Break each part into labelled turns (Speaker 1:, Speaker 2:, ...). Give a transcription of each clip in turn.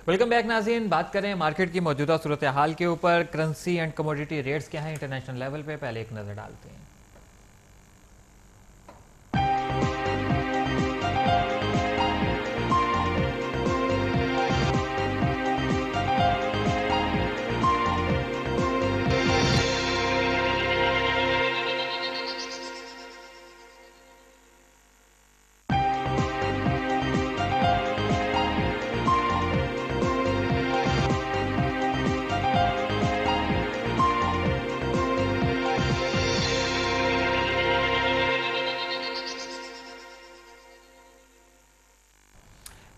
Speaker 1: Welcome back नाज़रीन। बात करें मार्केट की मौजूदा सूरत हाल के ऊपर। करेंसी एंड कमोडिटी रेट्स क्या हैं इंटरनेशनल लेवल पे, पहले एक नजर डालते हैं।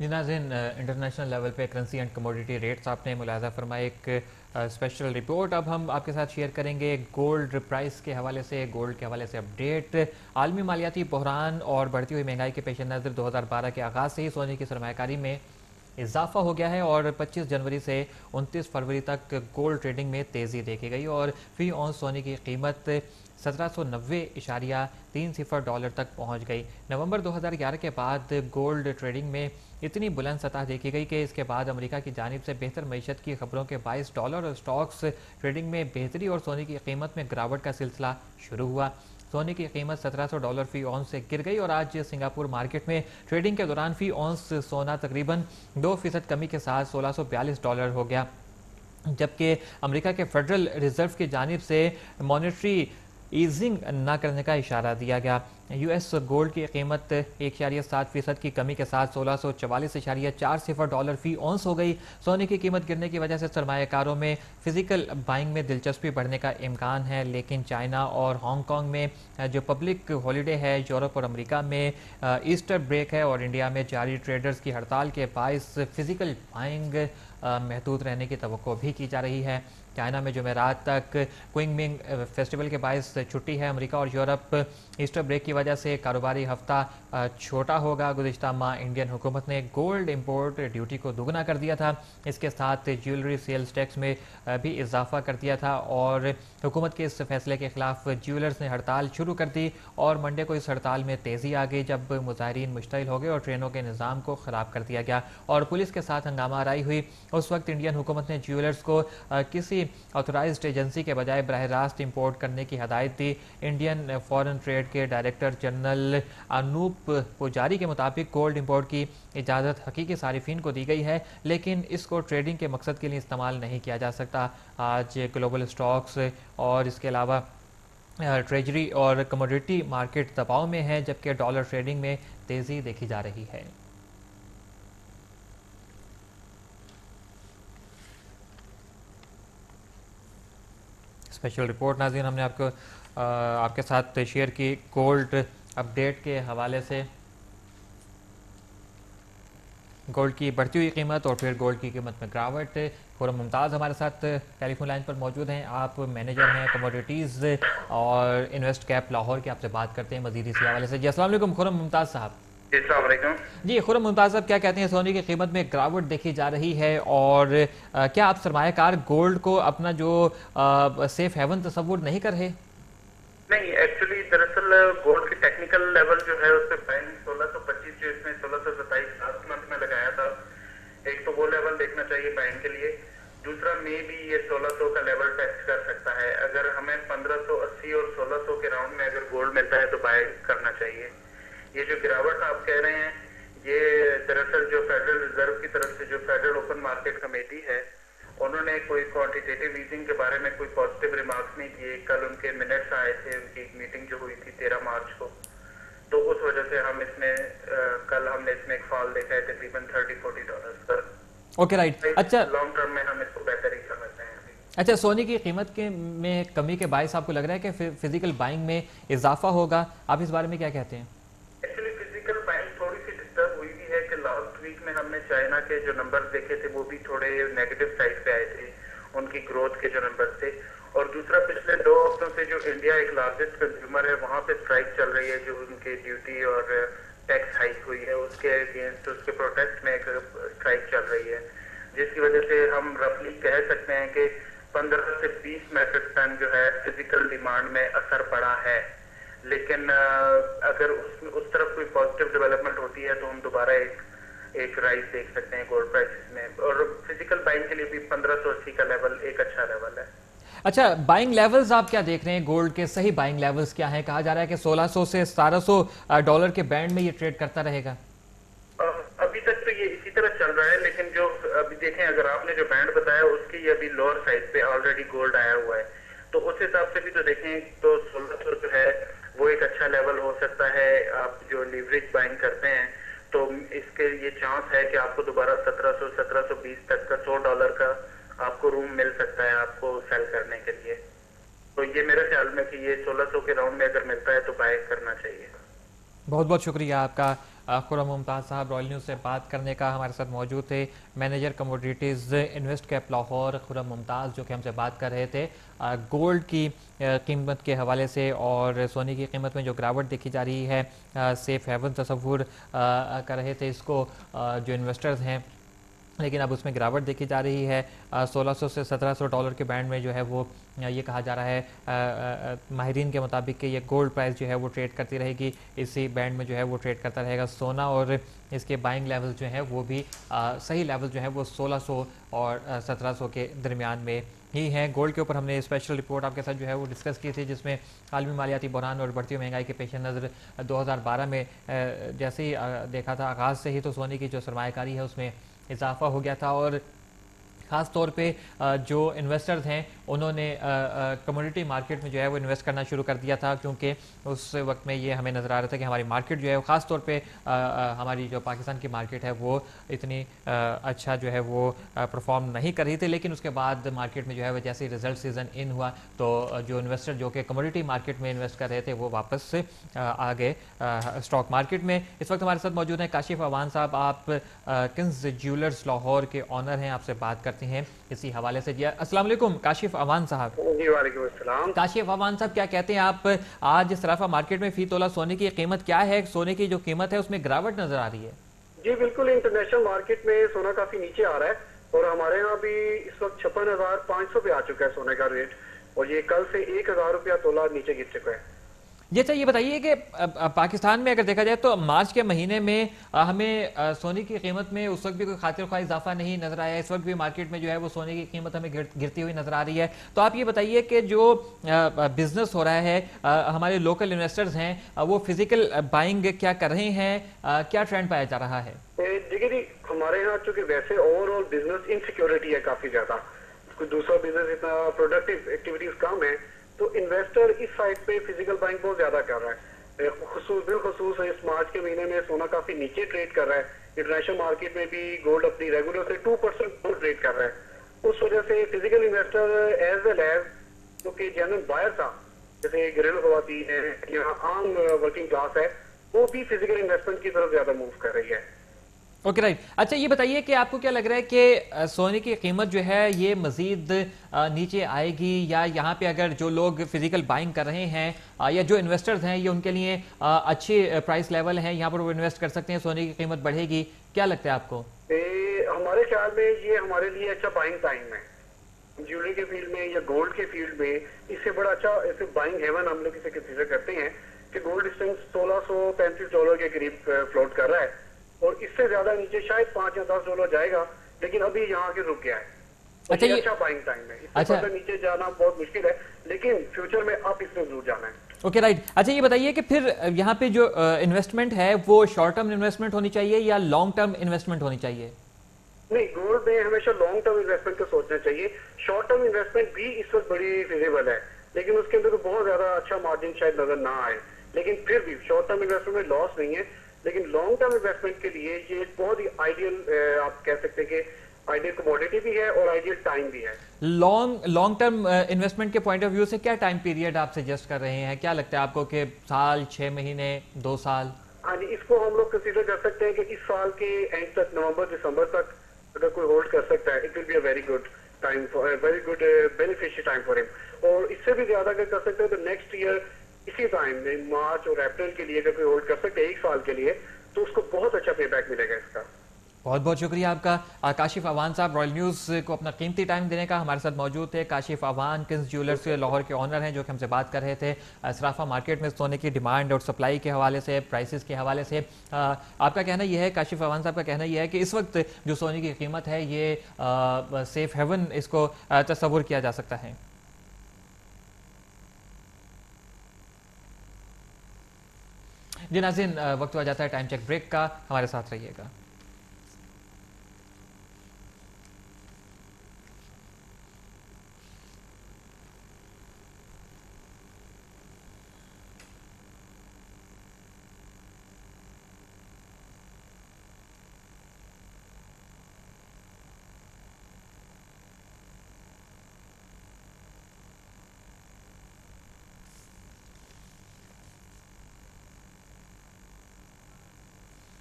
Speaker 1: जी नाज़रीन, इंटरनेशनल लेवल पे करेंसी एंड कमोडिटी रेट्स आपने मुलाहजा फरमाया। एक स्पेशल रिपोर्ट अब हम आपके साथ शेयर करेंगे गोल्ड प्राइस के हवाले से, गोल्ड के हवाले से अपडेट। आलमी मालियाती बहरान और बढ़ती हुई महंगाई के पेश नज़र 2012 के आगाज़ से ही सोने की सरमायाकारी में इजाफा हो गया है और 25 जनवरी से 29 फरवरी तक गोल्ड ट्रेडिंग में तेज़ी देखी गई और फी औंस सोने की कीमत 1790.30 तक पहुंच गई। नवंबर 2011 के बाद गोल्ड ट्रेडिंग में इतनी बुलंद सतह देखी गई कि इसके बाद अमेरिका की जानिब से बेहतर मईशत की खबरों के $22 और स्टॉक्स ट्रेडिंग में बेहतरी और सोने की कीमत में गिरावट का सिलसिला शुरू हुआ। सोने की कीमत $1700 फी औंस से गिर गई और आज सिंगापुर मार्केट में ट्रेडिंग के दौरान फी औंस सोना तकरीबन 2% कमी के साथ $1642 हो गया, जबकि अमेरिका के फेडरल रिजर्व की जानिब से मॉनेटरी ईजिंग न करने का इशारा दिया गया। यूएस गोल्ड की कीमत 1.7% की कमी के साथ $1644.40 फी औंस हो गई। सोने की कीमत गिरने की वजह से सरमायाकारों में फिजिकल बाइंग में दिलचस्पी बढ़ने का इम्कान है, लेकिन चाइना और हांगकांग में जो पब्लिक हॉलीडे है, यूरोप और अमेरिका में ईस्टर ब्रेक है और इंडिया में जारी ट्रेडर्स की हड़ताल के बायस फिजिकल बाइंग महदूद रहने की तवक्को भी की जा रही है। चाइना में जुमेरात तक क्विंगमिंग फेस्टिवल के बायस छुट्टी है। अमेरिका और यूरोप ईस्टर ब्रेक की वजह से कारोबारी हफ्ता छोटा होगा। गुज़िश्ता माह इंडियन हुकूमत ने गोल्ड इंपोर्ट ड्यूटी को दुगना कर दिया था। इसके साथ ज्वेलरी सेल्स टैक्स में भी इजाफा कर दिया था और हुकूमत के इस फैसले के खिलाफ ज्वेलर्स ने हड़ताल शुरू कर दी और मंडे को इस हड़ताल में तेज़ी आ गई जब मुजाहिरीन मुश्तइल हो गए और ट्रेनों के निज़ाम को ख़राब कर दिया गया और पुलिस के साथ हंगामा आराई हुई। उस वक्त इंडियन हुकूमत ने ज्वेलर्स को किसी ऑथोराइज्ड एजेंसी के बजाय बराह रास्त इंपोर्ट करने की हदायत दी। इंडियन फॉरेन ट्रेड के डायरेक्टर जनरल अनूप पुजारी के मुताबिक गोल्ड इंपोर्ट की इजाज़त हकीकी सारिफिन को दी गई है, लेकिन इसको ट्रेडिंग के मकसद के लिए इस्तेमाल नहीं किया जा सकता। आज ग्लोबल स्टॉक्स और इसके अलावा ट्रेजरी और कमोडिटी मार्केट दबाव में है, जबकि डॉलर ट्रेडिंग में तेज़ी देखी जा रही है। स्पेशल रिपोर्ट नाज़रीन हमने आपके साथ शेयर की गोल्ड अपडेट के हवाले से। गोल्ड की बढ़ती हुई कीमत और फिर गोल्ड की कीमत में गिरावट। खुरम मुमताज़ हमारे साथ टेलीफोन लाइन पर मौजूद हैं। आप मैनेजर हैं कमोडिटीज़ और इन्वेस्ट कैप लाहौर की, आपसे बात करते हैं मज़ीद इसी हवाले से। जी अस्सलाम वालेकुम खुरम मुमताज़ साहब। जी खुरम मुमताज़ साहब, क्या कहते हैं, सोने की कीमत में गिरावट देखी जा रही है और क्या आप सरमायाकार गोल्ड को अपना जो सेफ हेवन तस्वुर नहीं कर रहे?
Speaker 2: नहीं, एक्चुअली दरअसल गोल्ड की टेक्निकल लेवल जो है उससे बाइंग 1625 जो इसमें 1627 लास्ट मंथ में लगाया था, एक तो वो लेवल देखना चाहिए बाइंग के लिए। दूसरा मे भी ये 1600 का लेवल टेस्ट कर सकता है। अगर हमें 1580 और 1600 के राउंड में अगर गोल्ड मिलता है तो बाय करना चाहिए। ये जो गिरावट आप कह रहे हैं, ये दरअसल जो फेडरल रिजर्व की तरफ से जो फेडरल ओपन मार्केट कमेटी है, उन्होंने कोई क्वांटिटेटिव ईजिंग के बारे में कोई पॉजिटिव रिमार्क्स नहीं किए। कल उनके मिनट्स आए थे, उनकी एक मीटिंग जो हुई थी 13 मार्च को, तो उस वजह से हम इसमें कल हमने इसमें एक फॉल देखा है तकरीबन $30-40 पर।
Speaker 1: Okay right. अच्छा,
Speaker 2: लॉन्ग टर्म में हम इसको बेहतर ही समझते हैं।
Speaker 1: अच्छा, सोने की कीमत के में कमी के बायस आपको लग रहा है कि फिजिकल बाइंग में इजाफा होगा, आप इस बारे में क्या कहते हैं?
Speaker 2: एक्चुअली फिजिकल बाइंग थोड़ी सी डिस्टर्ब हुई भी है कि लास्ट वीक में हमने चाइना के जो नंबर देखे थे वो भी थोड़े नेगेटिव साइड पे आए थे, उनकी ग्रोथ के जो नंबर थे। और दूसरा, पिछले 2 हफ्तों से जो इंडिया एक लार्जेस्ट कंज्यूमर है, वहां पे स्ट्राइक चल रही है, जो उनके ड्यूटी और टैक्स हाइक हुई है उसके अगेंस्ट, उसके प्रोटेस्ट में एक स्ट्राइक चल रही है, जिसकी वजह से हम रफली कह सकते हैं कि 15 से 20 मेट्रिक टन जो है फिजिकल डिमांड में असर पड़ा है। लेकिन अगर उस तरफ कोई पॉजिटिव डेवलपमेंट होती है तो हम दोबारा एक एक राइज देख सकते हैं गोल्ड प्राइसेस में। और फिजिकल बाइंग के लिए भी 1580 का लेवल एक अच्छा लेवल है।
Speaker 1: अच्छा, बाइंग लेवल्स आप क्या देख रहे हैं? गोल्ड के सही बाइंग लेवल्स क्या हैं? कहा जा रहा है कि 1600 से 1700 डॉलर के बैंड में ये ट्रेड करता रहेगा।
Speaker 2: अभी तक तो ये इसी तरह चल रहा है, लेकिन जो अभी देखें, अगर आपने जो बैंड बताया उसकी अभी लोअर साइड पे ऑलरेडी गोल्ड आया हुआ है, तो उस हिसाब से भी तो देखें तो 1600 जो है वो एक अच्छा लेवल हो सकता है। आप जो लीवरेज बाइंग करते हैं तो इसके ये चांस है कि आपको दोबारा 1700 1720 तक का $100 का आपको रूम मिल सकता है आपको सेल करने के लिए। तो ये मेरे ख्याल में कि ये 1600 के राउंड में अगर मिलता है तो बाय करना चाहिए।
Speaker 1: बहुत बहुत शुक्रिया आपका खुर्रम मुमताज़ साहब, रॉयल न्यूज़ से बात करने का। हमारे साथ मौजूद थे मैनेजर कमोडिटीज़ इन्वेस्टकैप लाहौर खुर्रम मुमताज़, जो कि हमसे बात कर रहे थे गोल्ड की कीमत के हवाले से और सोने की कीमत में जो गिरावट देखी जा रही है। सेफ हेवन तस्वुर कर रहे थे इसको जो इन्वेस्टर्स हैं, लेकिन अब उसमें गिरावट देखी जा रही है। 1600 से 1700 डॉलर के बैंड में जो है वो ये कहा जा रहा है माहिरीन के मुताबिक कि ये गोल्ड प्राइस जो है वो ट्रेड करती रहेगी, इसी बैंड में जो है वो ट्रेड करता रहेगा। सोना और इसके बाइंग लेवल जो है वो भी सही लेवल जो है वो 1600 और 1700 के दरमियान में ही हैं। गोल्ड के ऊपर हमने स्पेशल रिपोर्ट आपके साथ जो है वो डिस्कस की थी, जिसमें आलमी मालियाती बहरान और बढ़ती हुई महंगाई के पेश नज़र 2012 में जैसे ही देखा था आगाज़ से ही, तो सोने की जो सरमायाकारी है उसमें इजाफा हो गया था। और ख़ास तौर पे जो इन्वेस्टर्स हैं उन्होंने कमोडिटी मार्केट में जो है वो इन्वेस्ट करना शुरू कर दिया था, क्योंकि उस वक्त में ये हमें नज़र आ रहा था कि हमारी मार्केट जो है ख़ास तौर पे हमारी जो पाकिस्तान की मार्केट है वो इतनी अच्छा जो है वो परफॉर्म नहीं कर रही थी। लेकिन उसके बाद मार्केट में जो है वो जैसे ही रिजल्ट सीज़न इन हुआ तो जो इन्वेस्टर जो कि कमोडिटी मार्केट में इन्वेस्ट कर रहे थे वो वापस से आ गए स्टॉक मार्केट में। इस वक्त हमारे साथ मौजूद हैं काशिफ अवान साहब, आप किंग्स ज्वेलर्स लाहौर के ऑनर हैं, आपसे बात करते हैं इसी हवाले से। जी अस्सलाम वालेकुम काशिफ अवान साहब।
Speaker 2: जी वालेकुम अस्सलाम।
Speaker 1: काशिफ अवान साहब, क्या कहते हैं आप, आज सराफा मार्केट में फी तोला सोने की कीमत क्या है? सोने की जो कीमत है उसमें गिरावट नजर आ रही है।
Speaker 3: जी बिल्कुल, इंटरनेशनल मार्केट में सोना काफी नीचे आ रहा है और हमारे यहाँ भी इस वक्त 56,500 पे आ चुका है सोने का रेट, और ये कल से 1,000 रुपया तोला नीचे गिर चुका है।
Speaker 1: जी अच्छा, ये बताइए कि पाकिस्तान में अगर देखा जाए तो मार्च के महीने में हमें सोने की कीमत में उस वक्त भी कोई खातिर ख्वाह इजाफा नहीं नजर आया। इस वक्त भी मार्केट में जो है वो सोने की कीमत हमें गिरती हुई नजर आ रही है। तो आप ये बताइए कि जो बिजनेस हो रहा है, हमारे लोकल इन्वेस्टर्स हैं वो फिजिकल बाइंग क्या कर रहे हैं, क्या ट्रेंड पाया जा रहा है?
Speaker 3: देखिए जी, हमारे यहाँ चूंकि वैसे ओवरऑल बिजनेस इनसिक्योरिटी है काफी ज्यादा, कोई दूसरा बिजनेस इतना प्रोडक्टिव एक्टिविटीज कम है, तो इन्वेस्टर इस साइड पे फिजिकल बाइंग बहुत ज्यादा कर रहा है। बिलखुसूस इस मार्च के महीने में सोना काफी नीचे ट्रेड कर रहा है। इंटरनेशनल मार्केट में भी गोल्ड अपनी रेगुलर से 2% गोल्ड ट्रेड कर रहा है। उस वजह से physical investor as well as जो कि जनरल बायर था, जैसे घरेलू खवातीन है या आम वर्किंग क्लास है, वो भी फिजिकल इन्वेस्टमेंट की तरफ ज्यादा मूव कर रही है।
Speaker 1: Okay right. अच्छा ये बताइए कि आपको क्या लग रहा है कि सोने की कीमत जो है ये मजीद नीचे आएगी, या यहाँ पे अगर जो लोग फिजिकल बाइंग कर रहे हैं या जो इन्वेस्टर्स हैं ये उनके लिए अच्छे प्राइस लेवल हैं, यहाँ पर वो इन्वेस्ट कर सकते हैं, सोने की कीमत बढ़ेगी? क्या लगता है आपको?
Speaker 3: हमारे ख्याल में ये हमारे लिए अच्छा बाइंग टाइम है। ज्वेलरी के फील्ड में या गोल्ड के फील्ड में इससे बड़ा अच्छा ऐसे बाइंग हेवन हम लोग इसे कंसीडर करते हैं कि गोल्ड इस टाइम $1635 के करीब फ्लोट कर रहा है, और इससे ज्यादा नीचे शायद $5 या $10 जाएगा, लेकिन अभी यहाँ के रुक गया है। तो
Speaker 1: अच्छा, ये
Speaker 3: अच्छा बाइंग टाइम है। इससे
Speaker 1: अच्छा
Speaker 3: नीचे जाना बहुत मुश्किल है, लेकिन फ्यूचर में आप इसमें जरूर जाना है।
Speaker 1: Okay right. अच्छा ये बताइए कि फिर यहाँ पे जो इन्वेस्टमेंट है वो शॉर्ट टर्म इन्वेस्टमेंट होनी चाहिए या लॉन्ग टर्म इन्वेस्टमेंट होनी चाहिए?
Speaker 3: नहीं, गोल्ड में हमेशा लॉन्ग टर्म इन्वेस्टमेंट को सोचना चाहिए। शॉर्ट टर्म इन्वेस्टमेंट भी इस वक्त बड़ी फिजिबल है, लेकिन उसके अंदर तो बहुत ज्यादा अच्छा मार्जिन शायद नजर ना आए, लेकिन फिर भी शॉर्ट टर्म इन्वेस्टमेंट में लॉस नहीं है। लेकिन लॉन्ग टर्म इन्वेस्टमेंट के लिए ये बहुत ही आइडियल आप कह सकते हैं कि आइडियल कमोडिटी भी है और आइडियल टाइम भी है।
Speaker 1: लॉन्ग टर्म इन्वेस्टमेंट के पॉइंट ऑफ व्यू से क्या टाइम पीरियड आप सजेस्ट कर रहे हैं? क्या लगता है आपको कि साल, 6 महीने, 2 साल?
Speaker 3: हाँ जी, इसको हम लोग कंसीडर कर सकते हैं कि इस साल के एंड तक, नवंबर दिसंबर तक अगर कोई होल्ड कर सकता है, it will be a very good time for very good beneficial time for him. और इससे भी ज्यादा अगर कर सकते हैं तो नेक्स्ट ईयर इसी टाइम में मार्च और अप्रैल के लिए अगर कोई होल्ड कर सकते हैं 1 साल के लिए, तो उसको बहुत अच्छा पे बैक मिलेगा इसका।
Speaker 1: बहुत बहुत शुक्रिया आपका काशिफ अवान साहब, रॉयल न्यूज़ को अपना कीमती टाइम देने का। हमारे साथ मौजूद थे काशिफ अवान, किंग्स ज्वेलर्स लाहौर के ऑनर हैं, जो कि हमसे बात कर रहे थे सराफा मार्केट में सोने की डिमांड और सप्लाई के हवाले से, प्राइसेस के हवाले से। आपका कहना यह है, काशिफ अवान साहब का कहना यह है कि इस वक्त जो सोने की कीमत है ये सेफ हेवन इसको तस्वुर किया जा सकता है। जी नाज़रीन, वक्त हो जाता है टाइम चेक ब्रेक का, हमारे साथ रहिएगा।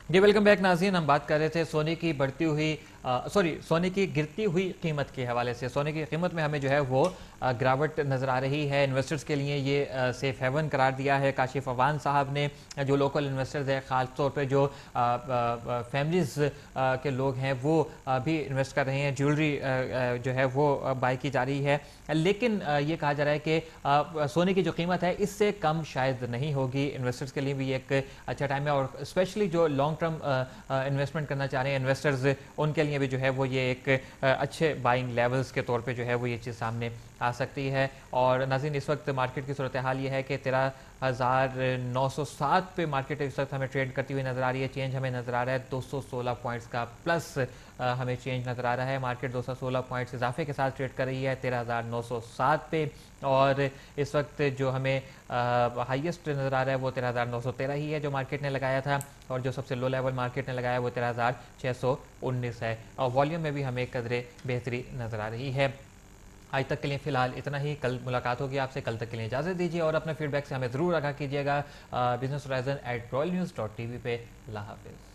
Speaker 1: जी वेलकम बैक नाज़रीन, हम बात कर रहे थे सोने की बढ़ती हुई सोने की गिरती हुई कीमत के हवाले से। सोने की कीमत में हमें जो है वो गिरावट नज़र आ रही है। इन्वेस्टर्स के लिए ये सेफ हेवन करार दिया है काशिफ अवान साहब ने। जो लोकल इन्वेस्टर्स हैं, ख़ास तौर पे जो फैमिलीज़ के लोग हैं, वो भी इन्वेस्ट कर रहे हैं। ज्वेलरी जो है वो बाई की जा रही है, लेकिन ये कहा जा रहा है कि सोने की जो कीमत है इससे कम शायद नहीं होगी। इन्वेस्टर्स के लिए भी एक अच्छा टाइम है, और स्पेशली जो लॉन्ग टर्म इन्वेस्टमेंट करना चाह रहे हैं इन्वेस्टर्स, उनके लिए भी जो है वो ये एक अच्छे बाइंग लेवल्स के तौर पे जो है वो ये चीज़ सामने आ सकती है। और नाज़रीन, इस वक्त मार्केट की सूरत हाल ये है कि 13,907 पे मार्केट इस वक्त हमें ट्रेड करती हुई नज़र आ रही है। चेंज हमें नज़र आ रहा है 216 पॉइंट्स का प्लस हमें चेंज नज़र आ रहा है। मार्केट 216 पॉइंट्स इजाफे के साथ ट्रेड कर रही है 13,907 पे, और इस वक्त जो हमें हाईएस्ट नज़र आ रहा है वो 13,913 ही है जो मार्केट ने लगाया था, और जो सबसे लो लेवल मार्केट ने लगाया वो 13,619 है। और वॉल्यूम में भी हमें कदरे बेहतरी नज़र आ रही है। आज तक के लिए फ़िलहाल इतना ही। कल मुलाकात होगी आपसे, कल तक के लिए इजाज़त दीजिए, और अपने फीडबैक से हमें ज़रूर आगाह कीजिएगा बिजनेस होराइजन @royalnews.tv पे। अल्लाह हाफ़िज़।